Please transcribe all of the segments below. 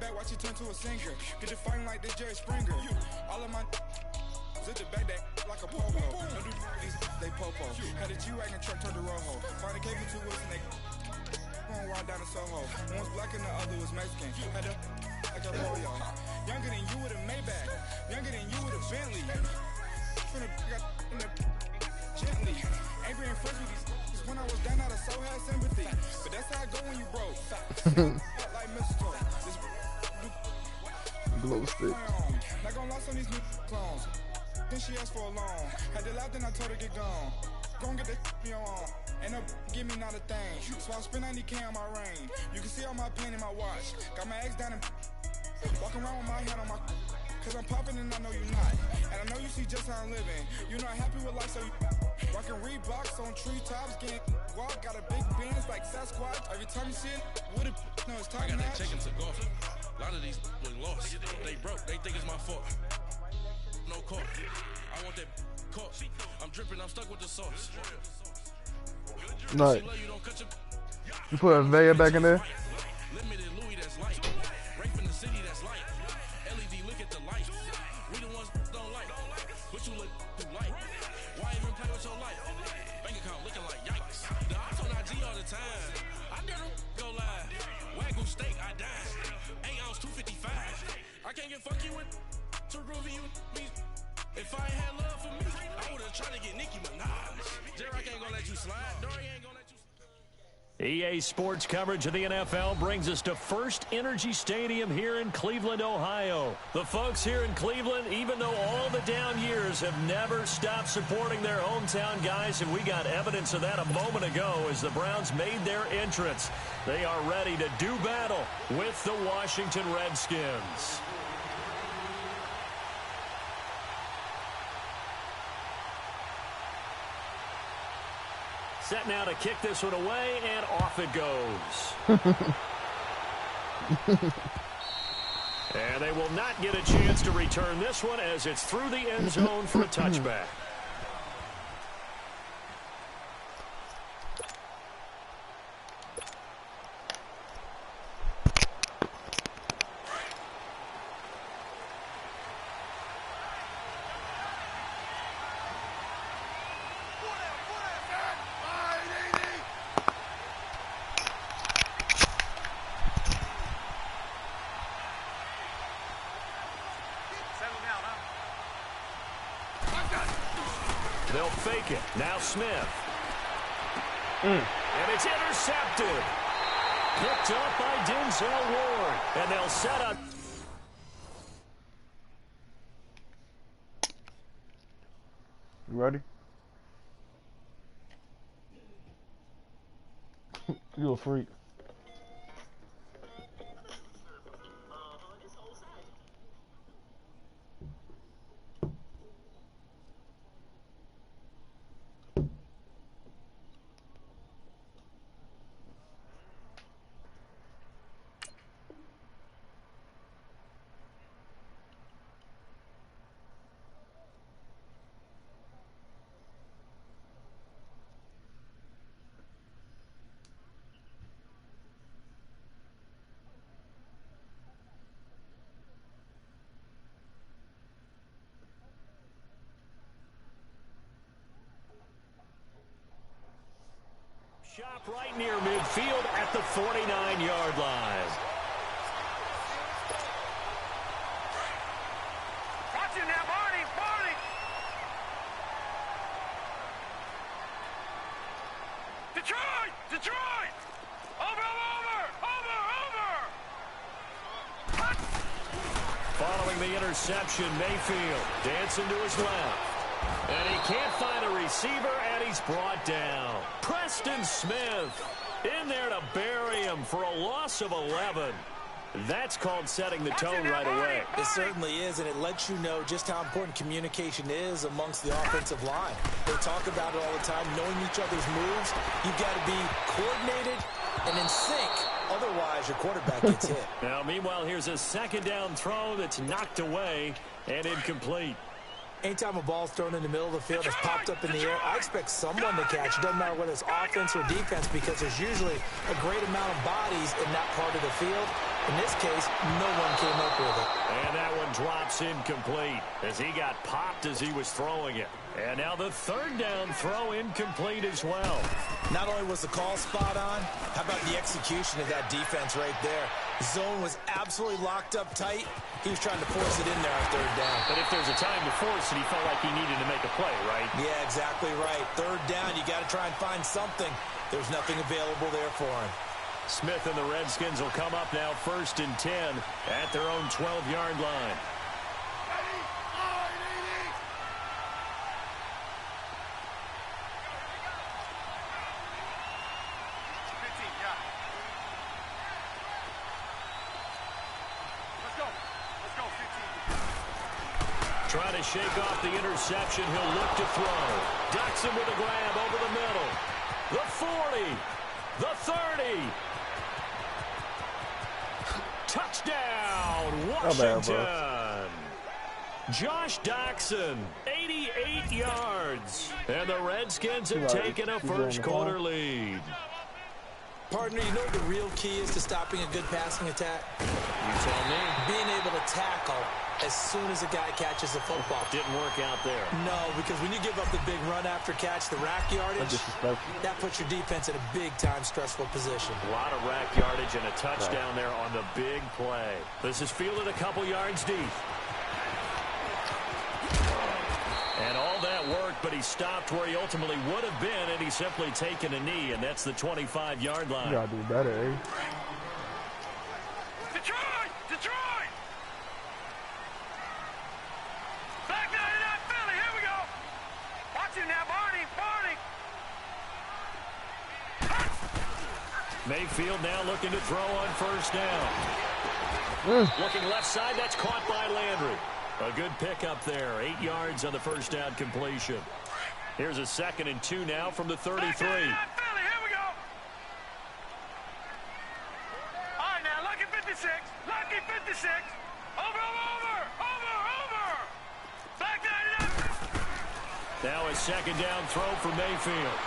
back, watch it turn to a singer. Get to fighting like this Jerry Springer. All of my zip the back that like a popo. Don't do these, they popo. Had a G-Wagon truck turned to Rojo. Find a cave with 2 wheels and they going wild down in Soho. One was black and the other was Mexican. Had a like a Royo. Younger than you with a Maybach. Younger than you with a Bentley. From the in the gently. Ain't been friends with these. When I was down out of so had sympathy. But that's how I go when you broke. Like mistletoe. Glow stick. Not gonna lost on these new clones. Then she asked for a loan. Had to laugh, then I told her get gone. Gon' get that me on. Ain't no give me not a thing. So I spend 90K on my ring. You can see all my pain in my watch. Got my ex down and walking around with my hand on my. Cause I'm popping and I know you not. And I know you see just how I'm living. You're not happy with life, so you rockin' Reeboks on treetops, getting walk. Got a big Benz like Sasquatch. Every time you see it, what it no, it's talking. I got that chicken to golf. A lot of these look lost. They broke. They think it's my fault. No court. I want that court. I'm dripping. I'm stuck with the sauce. Nice. You put a Vega back in there. Limited Louis that's light. Rape in the city that's light. LED look at the light. We the ones don't like. But you look too light. Why even play with your life? Bank account looking like yikes. The ops on IG all the time. I never go live. Wagyu steak, I died. 8 ounce 255. I can't get fuck you with to groovy you. If I ain't had love for me, I would've tried to get Nicki Minaj. J-Rock ain't gonna let you slide. Dory ain't gonna let you slide. EA Sports coverage of the NFL brings us to First Energy Stadium here in Cleveland, Ohio. The folks here in Cleveland, even though all the down years, have never stopped supporting their hometown guys, and we got evidence of that a moment ago as the Browns made their entrance. They are ready to do battle with the Washington Redskins. Set now to kick this one away, and off it goes. And they will not get a chance to return this one as it's through the end zone for a touchback. They'll fake it. Now Smith. And it's intercepted. Picked up by Denzel Ward. And they'll set up. You ready? You a freak. Shot right near midfield at the 49-yard line. Watch him now, Barney! Barney! Detroit! Detroit! Over! Following the interception, Mayfield dancing to his left. And he can't find a receiver, and he's brought down. Preston Smith in there to bury him for a loss of 11. That's called setting the tone right away. It certainly is, and it lets you know just how important communication is amongst the offensive line. They talk about it all the time, knowing each other's moves. You've got to be coordinated and in sync. Otherwise, your quarterback gets hit. Now, meanwhile, here's a second down throw that's knocked away and incomplete. Anytime a ball's thrown in the middle of the field, it's popped up in the air, I expect someone to catch. It doesn't matter whether it's offense or defense, because there's usually a great amount of bodies in that part of the field. In this case, no one came up with it. And that one drops incomplete as he got popped as he was throwing it. And now the third down throw incomplete as well. Not only was the call spot on, how about the execution of that defense right there? Zone was absolutely locked up tight. He was trying to force it in there on third down. But if there's a time to force it, he felt like he needed to make a play, right? Yeah, exactly right. Third down, you got to try and find something. There's nothing available there for him. Smith and the Redskins will come up now 1st and 10 at their own 12-yard line. Trying to shake off the interception. He'll look to throw. Duxon with a grab over the middle. The 40. The 30. Touchdown, Washington. Josh Duxon, 88 yards. And the Redskins have taken a first-quarter lead. Partner, you know what the real key is to stopping a good passing attack? You tell me. Being able to tackle as soon as a guy catches the football. Didn't work out there. No, because when you give up the big run after catch, the rack yardage, that puts your defense in a big-time stressful position. A lot of rack yardage and a touchdown there on the big play. This is fielded a couple yards deep. And all that worked, but he stopped where he ultimately would have been, and he's simply taken a knee, and that's the 25-yard line. You gotta do better, eh? Detroit! Detroit! Back nine and out, Philly. Here we go. Watch him now, Barney. Barney. Mayfield now looking to throw on first down. Looking left side, that's caught by Landry. A good pickup there. 8 yards on the first down completion. Here's a 2nd and 2 now from the 33. Back nine and out, Philly. Here we go. All right, now, lucky 56. Lucky 56. Over. Back nine and out. Now a 2nd down throw for Mayfield.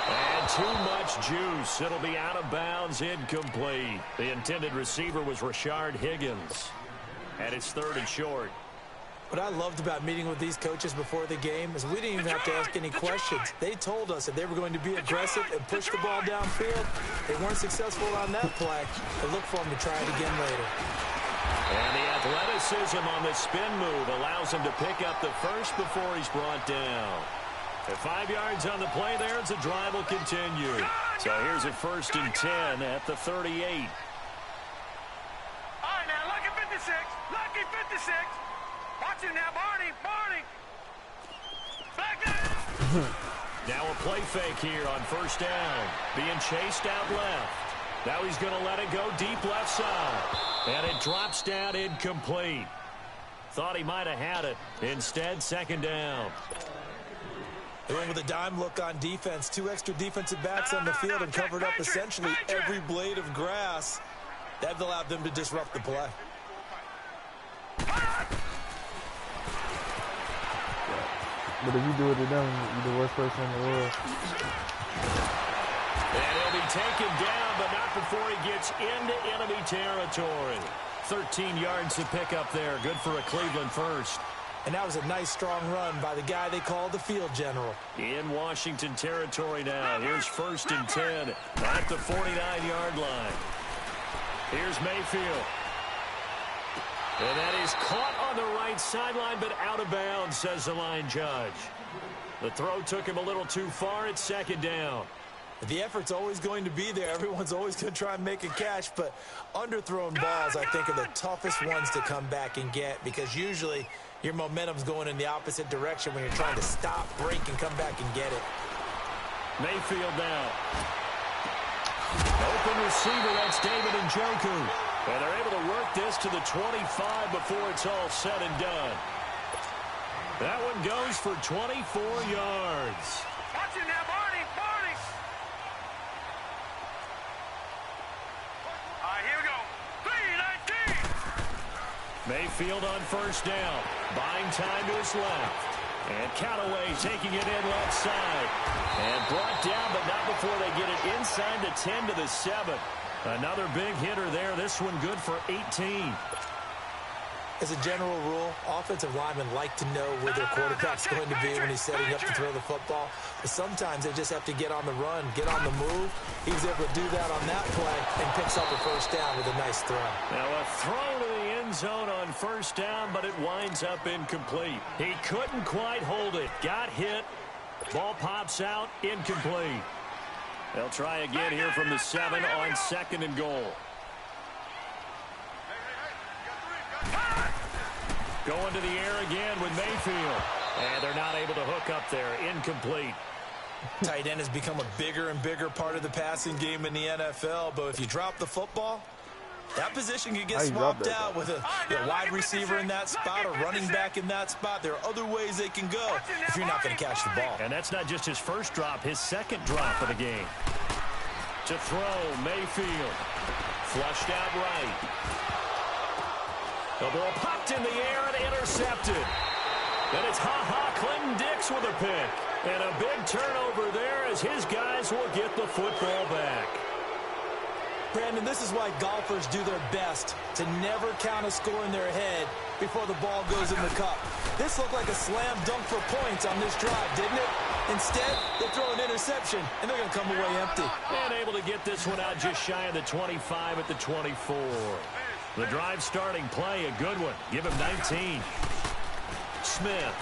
And too much juice. It'll be out of bounds, incomplete. The intended receiver was Rashard Higgins. And it's 3rd and short. What I loved about meeting with these coaches before the game is we didn't even have to ask any questions. They told us that they were going to be aggressive and push the ball downfield. They weren't successful on that play. They look for them to try it again later. And the athleticism on the spin move allows him to pick up the first before he's brought down. At 5 yards on the play there, the drive will continue. So here's a 1st and 10 at the 38. All right, now, lucky 56. Lucky 56. Watch him now, Barney. Back there. Now a play fake here on first down. Being chased out left. Now he's going to let it go deep left side. And it drops down incomplete. Thought he might have had it. Instead, 2nd down. They went with a dime look on defense. 2 extra defensive backs on the field and covered up essentially every blade of grass. That allowed them to disrupt the play. But if you do it to them, you're the worst person in the world. And he'll be taken down, but not before he gets into enemy territory. 13 yards to pick up there. Good for a Cleveland first. And that was a nice, strong run by the guy they called the field general. In Washington territory now. Here's 1st and 10 at the 49-yard line. Here's Mayfield. And that is caught on the right sideline, but out of bounds, says the line judge. The throw took him a little too far. It's 2nd down. The effort's always going to be there. Everyone's always going to try and make a catch, but underthrown balls, I think, are the toughest ones to come back and get because usually your momentum's going in the opposite direction when you're trying to stop, break, and come back and get it. Mayfield now. Open receiver, that's David Njoku. And they're able to work this to the 25 before it's all said and done. That one goes for 24 yards. Watch him now, Barney. All right, here we go. 3-19. Mayfield on first down. Buying time to his left. And Callaway taking it in left side. And brought down, but not before they get it inside the 10 to the 7. Another big hitter there. This one good for 18. As a general rule, offensive linemen like to know where their quarterback's going to be when he's setting up to throw the football. But sometimes they just have to get on the run, get on the move. He was able to do that on that play and picks up a first down with a nice throw. Now a throw to the end zone on first down, but it winds up incomplete. He couldn't quite hold it. Got hit. Ball pops out. Incomplete. They'll try again here from the 7 on 2nd and goal. Going to the air again with Mayfield. And they're not able to hook up there. Incomplete. Tight end has become a bigger and bigger part of the passing game in the NFL. But if you drop the football, that position can get swapped out with a wide receiver in that spot or running back in that spot. There are other ways they can go if you're not going to catch the ball. And that's not just his first drop, his second drop of the game. To throw, Mayfield. Flushed out right. The ball popped in the air and intercepted. And it's Clinton Dix with a pick. And a big turnover there as his guys will get the football back. Brandon, this is why golfers do their best to never count a score in their head before the ball goes in the cup. This looked like a slam dunk for points on this drive, didn't it? Instead, they throw an interception, and they're going to come away empty. And able to get this one out just shy of the 25 at the 24. The drive starting play, a good one. Give him 19. Smith.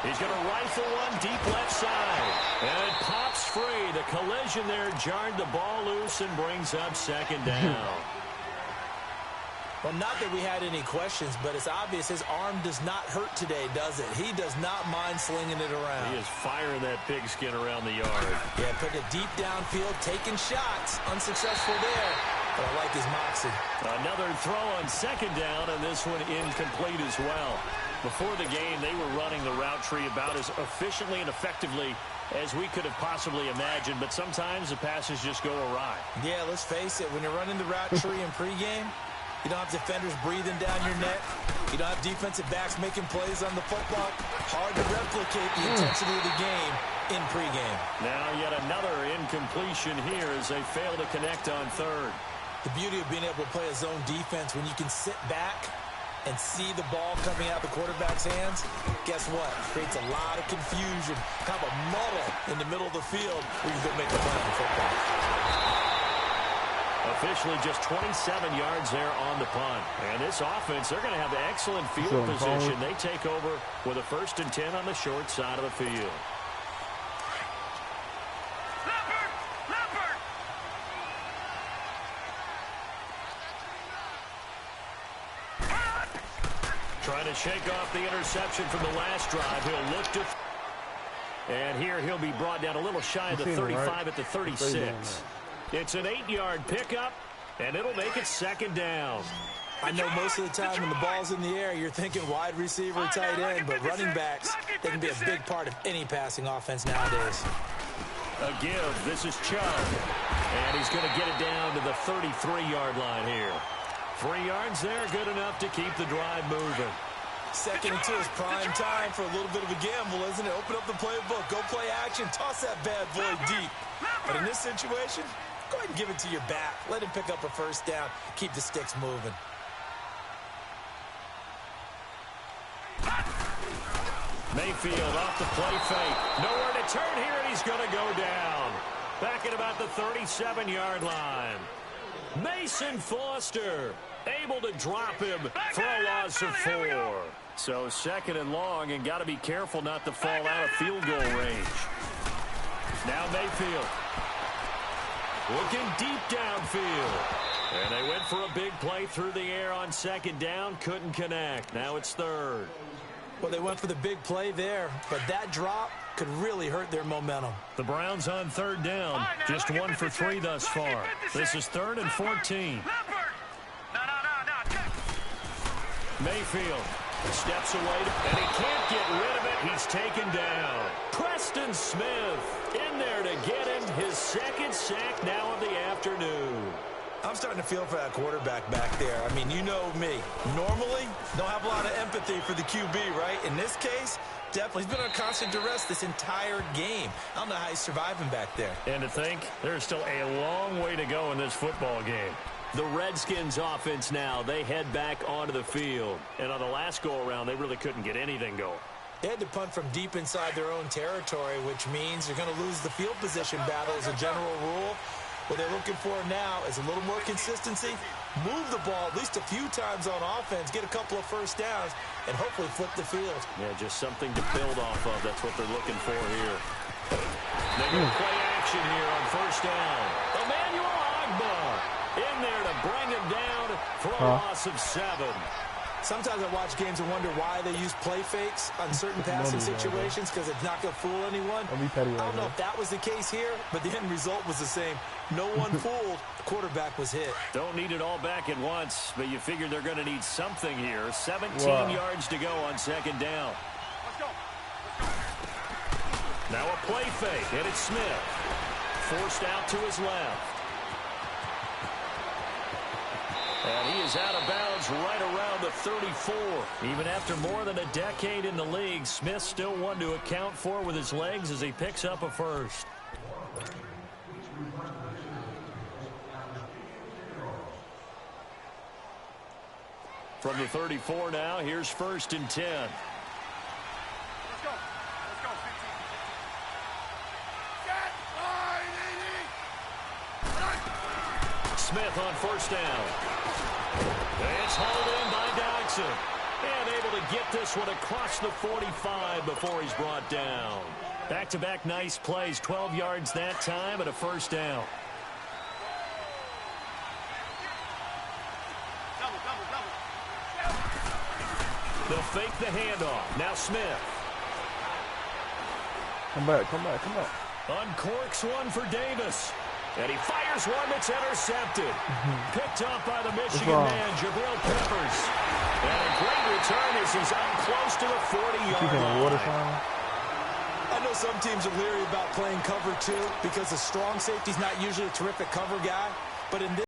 He's going to rifle one deep left side. And it pops free. The collision there jarred the ball loose and brings up 2nd down. Well, not that we had any questions, but it's obvious his arm does not hurt today, does it? He does not mind slinging it around. He is firing that pigskin around the yard. Yeah, putting it deep downfield, taking shots. Unsuccessful there, but I like his moxie. Another throw on 2nd down, and this one incomplete as well. Before the game, they were running the route tree about as efficiently and effectively as we could have possibly imagined, but sometimes the passes just go awry. Yeah, let's face it, when you're running the route tree in pregame, you don't have defenders breathing down your neck. You don't have defensive backs making plays on the football. Hard to replicate the intensity of the game in pregame. Now yet another incompletion here as they fail to connect on 3rd. The beauty of being able to play a zone defense when you can sit back and see the ball coming out of the quarterback's hands, guess what? Creates a lot of confusion, kind of a muddle in the middle of the field where you can go make a play on the football. Officially just 27 yards there on the punt. And this offense, they're going to have excellent field position. They take over with a 1st and 10 on the short side of the field. Trying to shake off the interception from the last drive. He'll look to... And here he'll be brought down a little shy of the 35 at the 36. It's an 8-yard pickup, and it'll make it 2nd down. I know most of the time when the ball's in the air, you're thinking wide receiver, tight end, but running backs, they can be a big part of any passing offense nowadays. A give. This is Chubb. And he's going to get it down to the 33-yard line here. 3 yards there, good enough to keep the drive moving. 2nd and 2 is prime time for a little bit of a gamble, isn't it? Open up the playbook, go play action, toss that bad boy deep. But in this situation, go ahead and give it to your back. Let him pick up a 1st down, keep the sticks moving. Mayfield off the play fake. Nowhere to turn here, and he's going to go down. Back at about the 37-yard line. Mason Foster able to drop him for a loss of 4. So 2nd and long, and got to be careful not to fall out of field goal range. Now Mayfield looking deep downfield. And they went for a big play through the air on 2nd down. Couldn't connect. Now it's 3rd. Well, they went for the big play there, but that drop could really hurt their momentum. The Browns on 3rd down. Just 1 for 3 thus far. This is 3rd and 14. Mayfield steps away, and he can't get rid of it. He's taken down. Preston Smith in there to get him his 2nd sack now of the afternoon. I'm I'm starting to feel for that quarterback back there. I mean, you know me. Normally, don't have a lot of empathy for the QB, right? In this case, definitely. He's been under constant duress this entire game. I don't know how he's surviving back there. And to think, there's still a long way to go in this football game. The Redskins offense now, they head back onto the field. And on the last go-around, they really couldn't get anything going. They had to punt from deep inside their own territory, which means they're going to lose the field position battle as a general rule. What they're looking for now is a little more consistency, move the ball at least a few times on offense, get a couple of first downs, and hopefully flip the field. Yeah, just something to build off of. That's what they're looking for here. They go play action here on first down. Emmanuel Ogbah in there to bring him down for a loss of 7. Sometimes I watch games and wonder why they use play fakes on certain passing situations because it's not going to fool anyone. I don't know if that was the case here, but the end result was the same. No one fooled. The quarterback was hit. Don't need it all back at once, but you figure they're going to need something here. 17 yards to go on second down. Let's go. Now a play fake, and it's Smith. Forced out to his left. And he is out of bounds right around the 34. Even after more than a decade in the league, Smith still one to account for with his legs as he picks up a first. From the 34 now, here's 1st and 10. Let's go. Let's go, 15. Get line, Smith on first down. It's hauled in by Dodson. And able to get this one across the 45 before he's brought down. Back-to-back nice plays, 12 yards that time and a first down. They'll fake the handoff. Now Smith. Come back, come back, come back. Uncorks one for Davis. And he fires one that's intercepted. Picked up by the Michigan man, Jabril Peppers. And a great return as he's up close to the 40-yard line. I know some teams are leery about playing cover 2 because the strong safety's not usually a terrific cover guy. But in this